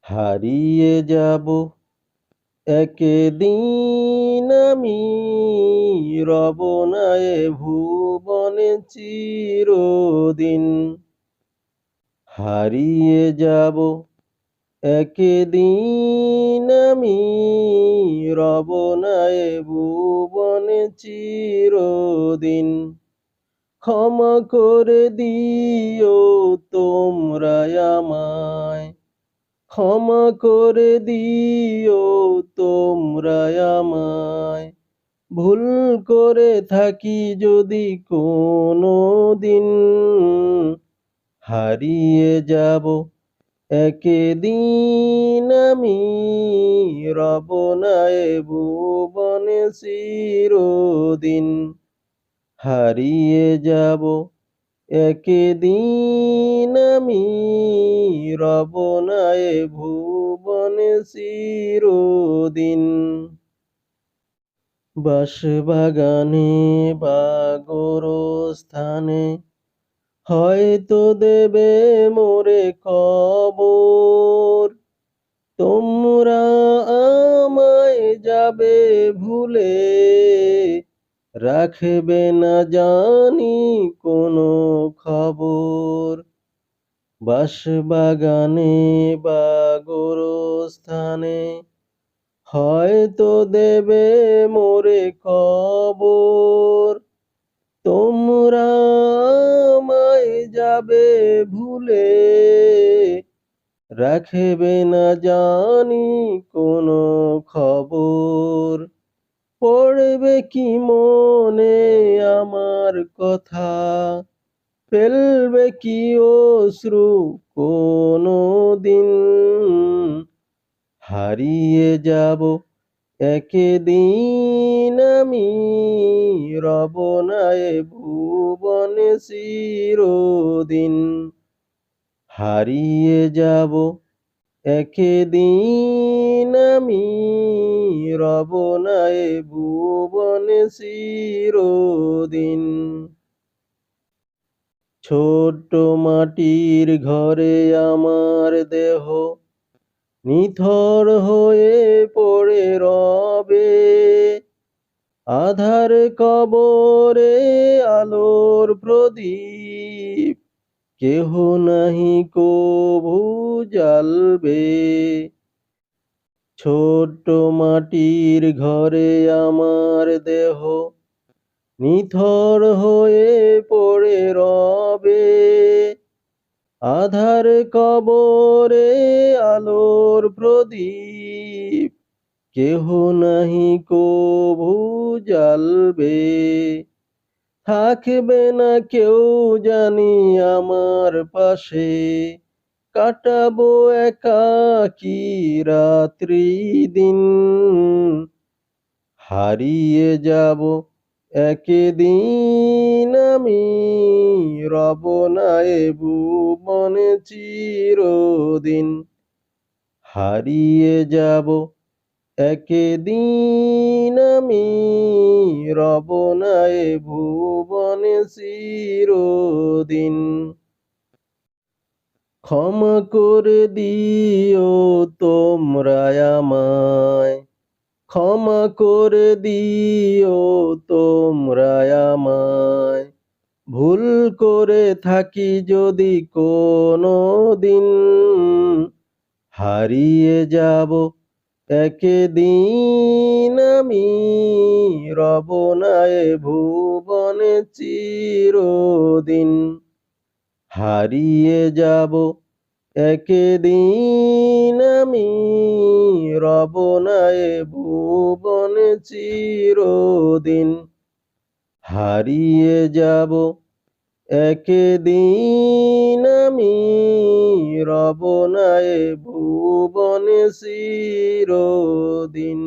হারিয়ে যাব একদিন আমি, রব না এ ভুবনে চিরদিন। হারিয়ে যাব একদিন আমি, রব না এ ভুবনে চিরদিন। ক্ষমা করে দিও তোমরা আমায়, ক্ষমা করে দিও তোমরা আমায়। ভুল করে থাকি যদি কোনো দিন, হারিয়ে যাব একদিন আমি, রব না এ ভুবনে চিরদিন। হারিয়ে যাব একদিন আমি, রব না এ ভুবনে চিরদিন। বাঁশবাগানে বা গোরস্থানে হয়তো দেবে মোরে কবর। তোমরা আমায় যাবে ভুলে, রাখবে না জানি কোনো খবর। বাঁশবাগানে বা গোরস্থানে হয়তো দেবে মোরে কবর। তোমরা আমায় যাবে ভুলে, রাখবে না জানি কোনো খবর। পড়বে কি মনে আমার কথা, ফেলবে কি অশ্রু কোনো দিন। হারিয়ে যাব একদিন আমি, রব না এ ভুবনে চিরদিন। হারিয়ে যাব একদিন আমি, রব না এ ভুবনে চিরদিন। ছোট্ট মাটির ঘরে আমার দেহ নিথর হয়ে পড়ে রবে। আধার কবরে আলোর প্রদীপ কেহ নাহি কভু জ্বালবে। ছোট্ট মাটির ঘরে আমার দেহ নিথর হয়ে পড়ে রবে। আধার কবরে আলোর প্রদীপ কেহ নাহি কভু জ্বালবে। থাকবে না কেউ জানি আমার পাশে, কাটাবো একাকী রাত্রি দিন। হারিয়ে যাব একদিন আমি, রব না এ ভুবনে চিরদিন। হারিয়ে যাব একদিন আমি, রব না এ ভুবনে চিরদিন। ক্ষমা করে দিও তোমরা আমায়, ক্ষমা করে দিও তোমরা আমায়। ভুল করে থাকি যদি কোনো দিন, হারিয়ে যাব একদিন আমি, রব না এ ভুবনে চিরদিন। হারিয়ে যাব একদিন আমি, রব না এ ভুবনে চিরদিন। হারিয়ে যাব একদিন আমি, রব না এ ভুবনে চিরদিন।